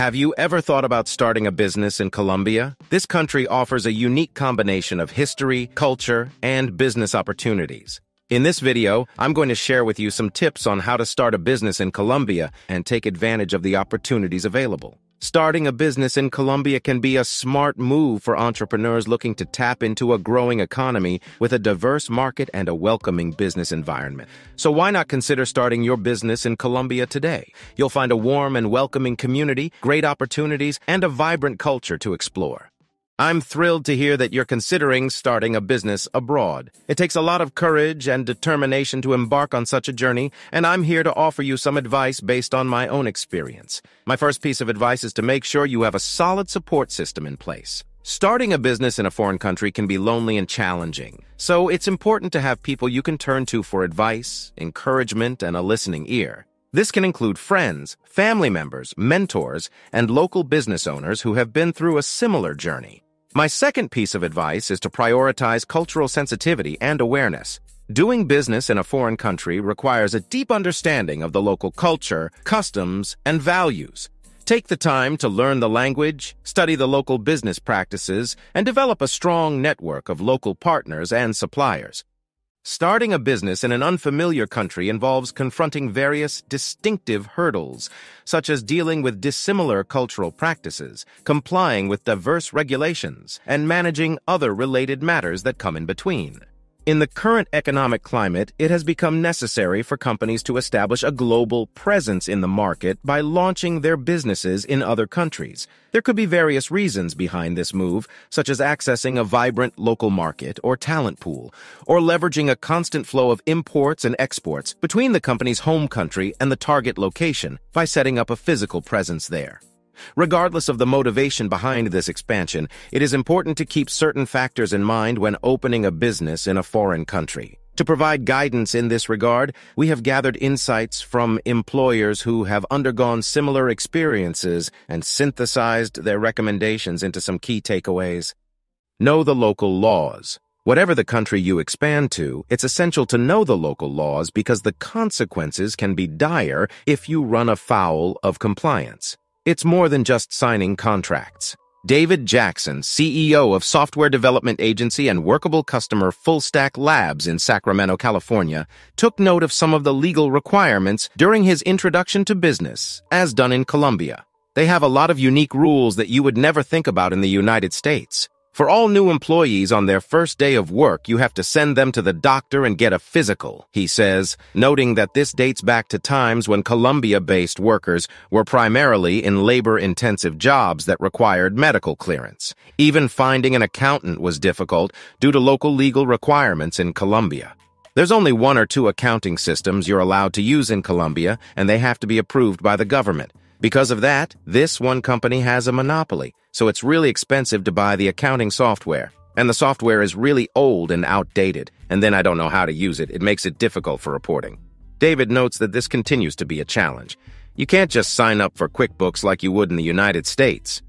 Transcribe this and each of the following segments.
Have you ever thought about starting a business in Colombia? This country offers a unique combination of history, culture, and business opportunities. In this video, I'm going to share with you some tips on how to start a business in Colombia and take advantage of the opportunities available. Starting a business in Colombia can be a smart move for entrepreneurs looking to tap into a growing economy with a diverse market and a welcoming business environment. So why not consider starting your business in Colombia today? You'll find a warm and welcoming community, great opportunities, and a vibrant culture to explore. I'm thrilled to hear that you're considering starting a business abroad. It takes a lot of courage and determination to embark on such a journey, and I'm here to offer you some advice based on my own experience. My first piece of advice is to make sure you have a solid support system in place. Starting a business in a foreign country can be lonely and challenging, so it's important to have people you can turn to for advice, encouragement, and a listening ear. This can include friends, family members, mentors, and local business owners who have been through a similar journey. My second piece of advice is to prioritize cultural sensitivity and awareness. Doing business in a foreign country requires a deep understanding of the local culture, customs, and values. Take the time to learn the language, study the local business practices, and develop a strong network of local partners and suppliers. Starting a business in an unfamiliar country involves confronting various distinctive hurdles, such as dealing with dissimilar cultural practices, complying with diverse regulations, and managing other related matters that come in between. In the current economic climate, it has become necessary for companies to establish a global presence in the market by launching their businesses in other countries. There could be various reasons behind this move, such as accessing a vibrant local market or talent pool, or leveraging a constant flow of imports and exports between the company's home country and the target location by setting up a physical presence there. Regardless of the motivation behind this expansion, it is important to keep certain factors in mind when opening a business in a foreign country. To provide guidance in this regard, we have gathered insights from employers who have undergone similar experiences and synthesized their recommendations into some key takeaways. Know the local laws. Whatever the country you expand to, it's essential to know the local laws because the consequences can be dire if you run afoul of compliance. It's more than just signing contracts. David Jackson, CEO of software development agency and workable customer Full Stack Labs in Sacramento, California, took note of some of the legal requirements during his introduction to business, as done in Colombia. They have a lot of unique rules that you would never think about in the United States. For all new employees on their first day of work, you have to send them to the doctor and get a physical, he says, noting that this dates back to times when Colombia-based workers were primarily in labor-intensive jobs that required medical clearance. Even finding an accountant was difficult due to local legal requirements in Colombia. There's only one or two accounting systems you're allowed to use in Colombia, and they have to be approved by the government. Because of that, this one company has a monopoly, so it's really expensive to buy the accounting software. And the software is really old and outdated, and then I don't know how to use it. It makes it difficult for reporting. David notes that this continues to be a challenge. You can't just sign up for QuickBooks like you would in the United States.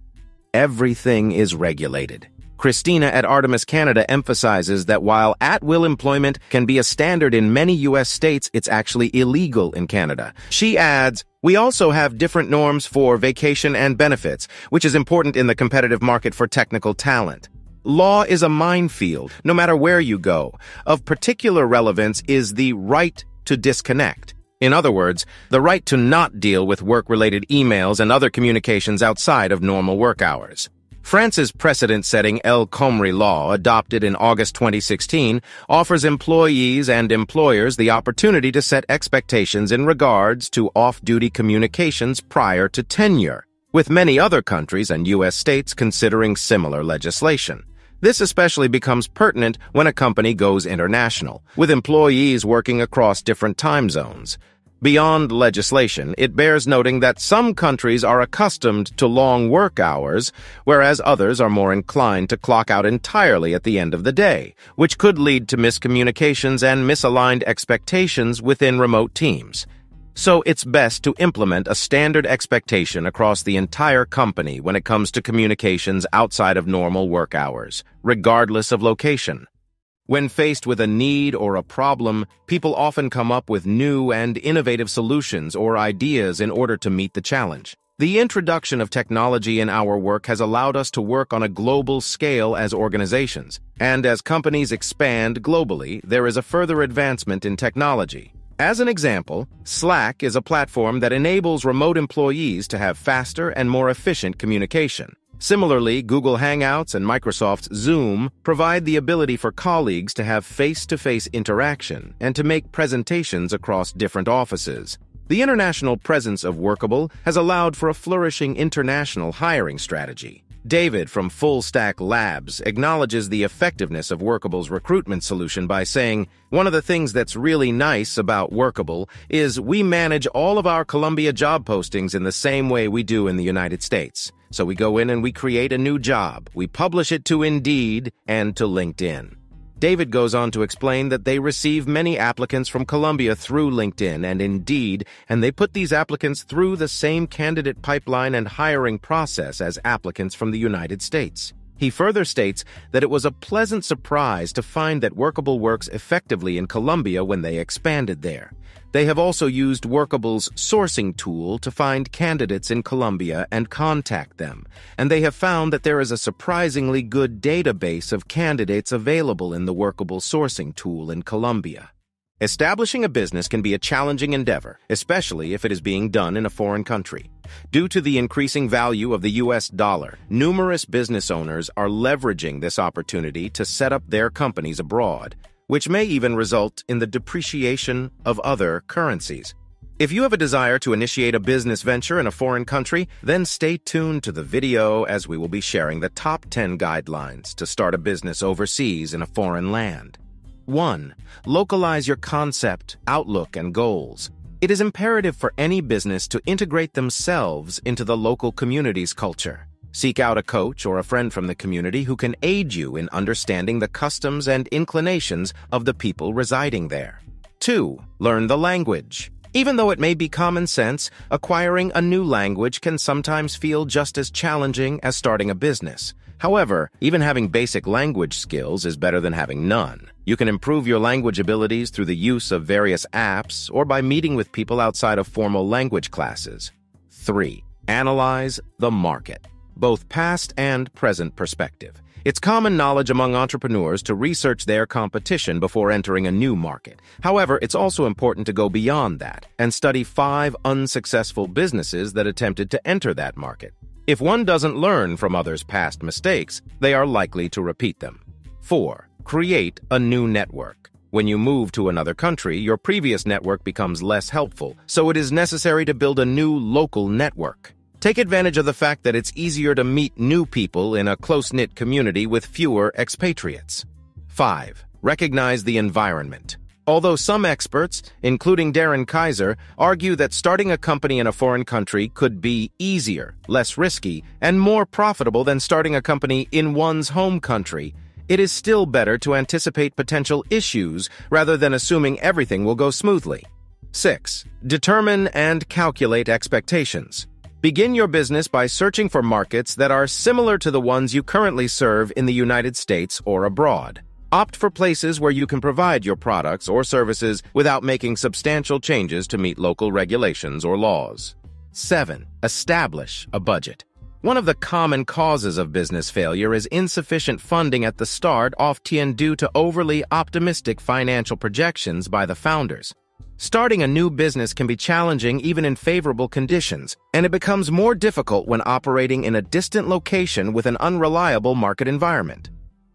Everything is regulated. Christina at Artemis Canada emphasizes that while at-will employment can be a standard in many U.S. states, it's actually illegal in Canada. She adds, "We also have different norms for vacation and benefits, which is important in the competitive market for technical talent. Law is a minefield, no matter where you go. Of particular relevance is the right to disconnect. In other words, the right to not deal with work-related emails and other communications outside of normal work hours." France's precedent-setting El Khomri law, adopted in August 2016, offers employees and employers the opportunity to set expectations in regards to off-duty communications prior to tenure, with many other countries and U.S. states considering similar legislation. This especially becomes pertinent when a company goes international, with employees working across different time zones. Beyond legislation, it bears noting that some countries are accustomed to long work hours, whereas others are more inclined to clock out entirely at the end of the day, which could lead to miscommunications and misaligned expectations within remote teams. So it's best to implement a standard expectation across the entire company when it comes to communications outside of normal work hours, regardless of location. When faced with a need or a problem, people often come up with new and innovative solutions or ideas in order to meet the challenge. The introduction of technology in our work has allowed us to work on a global scale as organizations, and as companies expand globally, there is a further advancement in technology. As an example, Slack is a platform that enables remote employees to have faster and more efficient communication. Similarly, Google Hangouts and Microsoft's Zoom provide the ability for colleagues to have face-to-face interaction and to make presentations across different offices. The international presence of Workable has allowed for a flourishing international hiring strategy. David from Full Stack Labs acknowledges the effectiveness of Workable's recruitment solution by saying, "One of the things that's really nice about Workable is we manage all of our Colombia job postings in the same way we do in the United States. So we go in and we create a new job. We publish it to Indeed and to LinkedIn." David goes on to explain that they receive many applicants from Colombia through LinkedIn and Indeed, and they put these applicants through the same candidate pipeline and hiring process as applicants from the United States. He further states that it was a pleasant surprise to find that Workable works effectively in Colombia when they expanded there. They have also used Workable's sourcing tool to find candidates in Colombia and contact them, and they have found that there is a surprisingly good database of candidates available in the Workable sourcing tool in Colombia. Establishing a business can be a challenging endeavor, especially if it is being done in a foreign country. Due to the increasing value of the US dollar, numerous business owners are leveraging this opportunity to set up their companies abroad, which may even result in the depreciation of other currencies. If you have a desire to initiate a business venture in a foreign country, then stay tuned to the video as we will be sharing the top 10 guidelines to start a business overseas in a foreign land. 1. Localize your concept, outlook, and goals. It is imperative for any business to integrate themselves into the local community's culture. Seek out a coach or a friend from the community who can aid you in understanding the customs and inclinations of the people residing there. 2. Learn the language. Even though it may be common sense, acquiring a new language can sometimes feel just as challenging as starting a business. However, even having basic language skills is better than having none. You can improve your language abilities through the use of various apps or by meeting with people outside of formal language classes. 3. Analyze the market, both past and present perspective. It's common knowledge among entrepreneurs to research their competition before entering a new market. However, it's also important to go beyond that and study 5 unsuccessful businesses that attempted to enter that market. If one doesn't learn from others' past mistakes, they are likely to repeat them. 4. Create a new network. When you move to another country, your previous network becomes less helpful, so it is necessary to build a new local network. Take advantage of the fact that it's easier to meet new people in a close-knit community with fewer expatriates. 5. Recognize the environment. Although some experts, including Darren Kaiser, argue that starting a company in a foreign country could be easier, less risky, and more profitable than starting a company in one's home country, it is still better to anticipate potential issues rather than assuming everything will go smoothly. 6. Determine and calculate expectations. Begin your business by searching for markets that are similar to the ones you currently serve in the United States or abroad. Opt for places where you can provide your products or services without making substantial changes to meet local regulations or laws. 7. Establish a budget. One of the common causes of business failure is insufficient funding at the start, often due to overly optimistic financial projections by the founders. Starting a new business can be challenging even in favorable conditions, and it becomes more difficult when operating in a distant location with an unreliable market environment.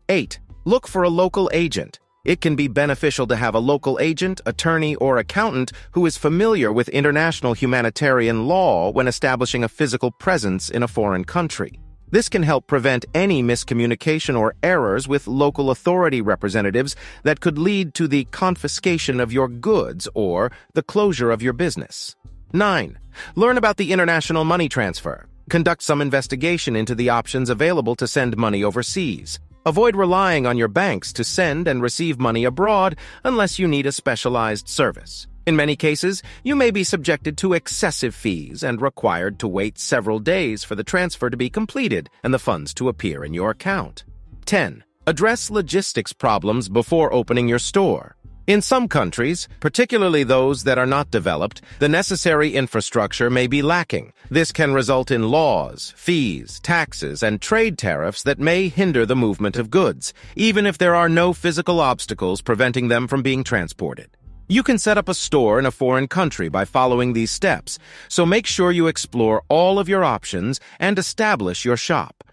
8. Look for a local agent. It can be beneficial to have a local agent, attorney, or accountant who is familiar with international humanitarian law when establishing a physical presence in a foreign country. This can help prevent any miscommunication or errors with local authority representatives that could lead to the confiscation of your goods or the closure of your business. 9. Learn about the international money transfer. Conduct some investigation into the options available to send money overseas. Avoid relying on your banks to send and receive money abroad unless you need a specialized service. In many cases, you may be subjected to excessive fees and required to wait several days for the transfer to be completed and the funds to appear in your account. 10. Address logistics problems before opening your store. In some countries, particularly those that are not developed, the necessary infrastructure may be lacking. This can result in laws, fees, taxes, and trade tariffs that may hinder the movement of goods, even if there are no physical obstacles preventing them from being transported. You can set up a store in a foreign country by following these steps, so make sure you explore all of your options and establish your shop.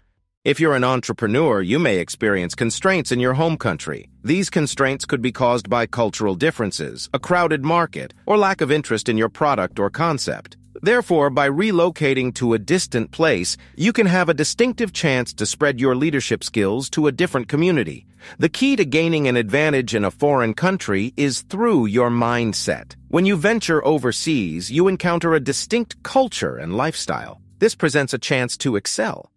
If you're an entrepreneur, you may experience constraints in your home country. These constraints could be caused by cultural differences, a crowded market, or lack of interest in your product or concept. Therefore, by relocating to a distant place, you can have a distinctive chance to spread your leadership skills to a different community. The key to gaining an advantage in a foreign country is through your mindset. When you venture overseas, you encounter a distinct culture and lifestyle. This presents a chance to excel.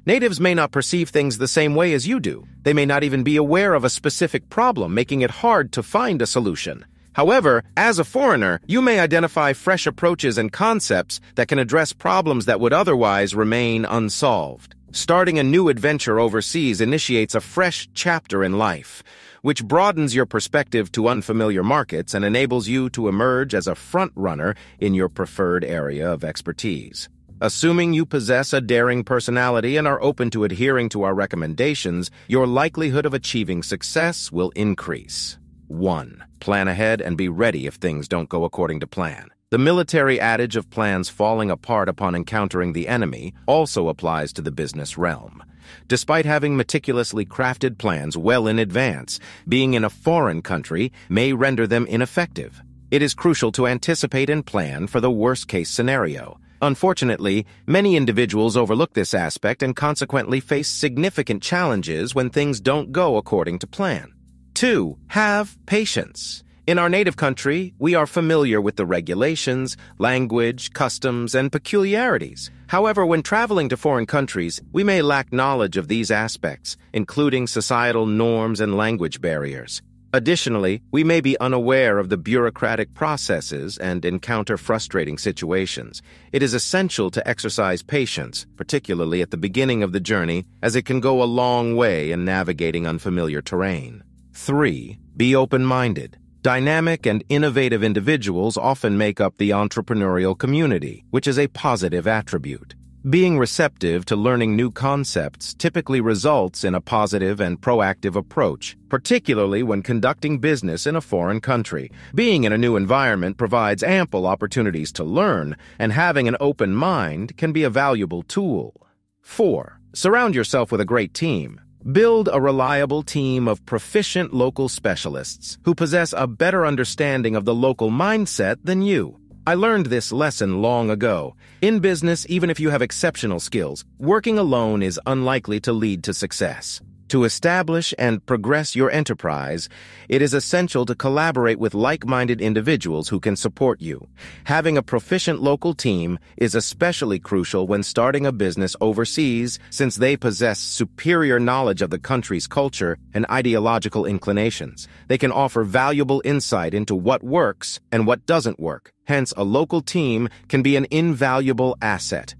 Natives may not perceive things the same way as you do. They may not even be aware of a specific problem, making it hard to find a solution. However, as a foreigner, you may identify fresh approaches and concepts that can address problems that would otherwise remain unsolved. Starting a new adventure overseas initiates a fresh chapter in life, which broadens your perspective to unfamiliar markets and enables you to emerge as a front-runner in your preferred area of expertise. Assuming you possess a daring personality and are open to adhering to our recommendations, your likelihood of achieving success will increase. 1. Plan ahead and be ready if things don't go according to plan. The military adage of plans falling apart upon encountering the enemy also applies to the business realm. Despite having meticulously crafted plans well in advance, being in a foreign country may render them ineffective. It is crucial to anticipate and plan for the worst-case scenario. Unfortunately, many individuals overlook this aspect and consequently face significant challenges when things don't go according to plan. 2. Have patience. In our native country, we are familiar with the regulations, language, customs, and peculiarities. However, when traveling to foreign countries, we may lack knowledge of these aspects, including societal norms and language barriers. Additionally, we may be unaware of the bureaucratic processes and encounter frustrating situations. It is essential to exercise patience, particularly at the beginning of the journey, as it can go a long way in navigating unfamiliar terrain. 3. Be open-minded. Dynamic and innovative individuals often make up the entrepreneurial community, which is a positive attribute. Being receptive to learning new concepts typically results in a positive and proactive approach, particularly when conducting business in a foreign country. Being in a new environment provides ample opportunities to learn, and having an open mind can be a valuable tool. 4. Surround yourself with a great team. Build a reliable team of proficient local specialists who possess a better understanding of the local mindset than you. I learned this lesson long ago. In business, even if you have exceptional skills, working alone is unlikely to lead to success. To establish and progress your enterprise, it is essential to collaborate with like-minded individuals who can support you. Having a proficient local team is especially crucial when starting a business overseas, since they possess superior knowledge of the country's culture and ideological inclinations. They can offer valuable insight into what works and what doesn't work. Hence, a local team can be an invaluable asset.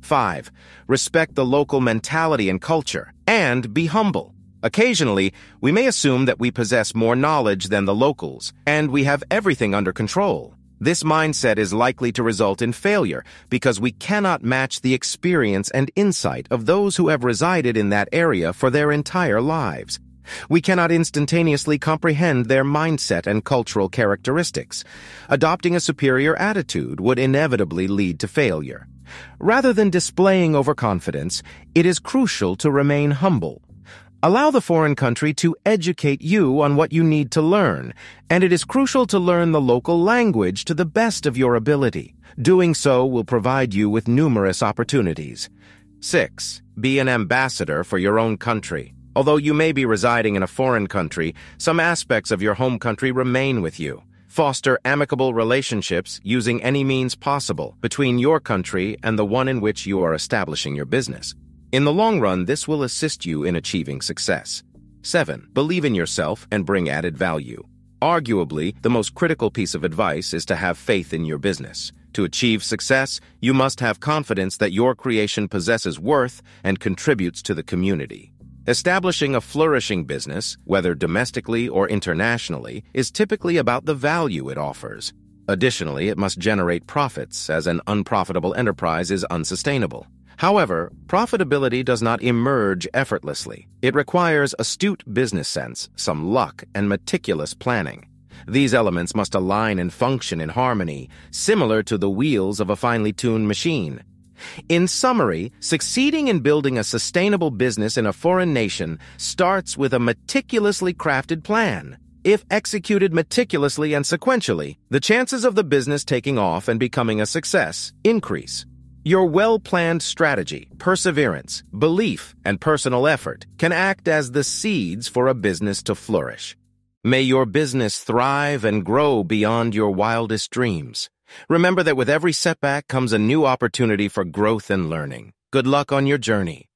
5. Respect the local mentality and culture, and be humble. Occasionally, we may assume that we possess more knowledge than the locals, and we have everything under control. This mindset is likely to result in failure because we cannot match the experience and insight of those who have resided in that area for their entire lives. We cannot instantaneously comprehend their mindset and cultural characteristics. Adopting a superior attitude would inevitably lead to failure. Rather than displaying overconfidence, it is crucial to remain humble. Allow the foreign country to educate you on what you need to learn, and it is crucial to learn the local language to the best of your ability. Doing so will provide you with numerous opportunities. 6. Be an ambassador for your own country. Although you may be residing in a foreign country, some aspects of your home country remain with you. Foster amicable relationships using any means possible between your country and the one in which you are establishing your business. In the long run, this will assist you in achieving success. 7. Believe in yourself and bring added value. Arguably, the most critical piece of advice is to have faith in your business. To achieve success, you must have confidence that your creation possesses worth and contributes to the community. Establishing a flourishing business, whether domestically or internationally, is typically about the value it offers. Additionally, it must generate profits, as an unprofitable enterprise is unsustainable. However, profitability does not emerge effortlessly. It requires astute business sense, some luck, and meticulous planning. These elements must align and function in harmony, similar to the wheels of a finely tuned machine. In summary, succeeding in building a sustainable business in a foreign nation starts with a meticulously crafted plan. If executed meticulously and sequentially, the chances of the business taking off and becoming a success increase. Your well-planned strategy, perseverance, belief, and personal effort can act as the seeds for a business to flourish. May your business thrive and grow beyond your wildest dreams. Remember that with every setback comes a new opportunity for growth and learning. Good luck on your journey.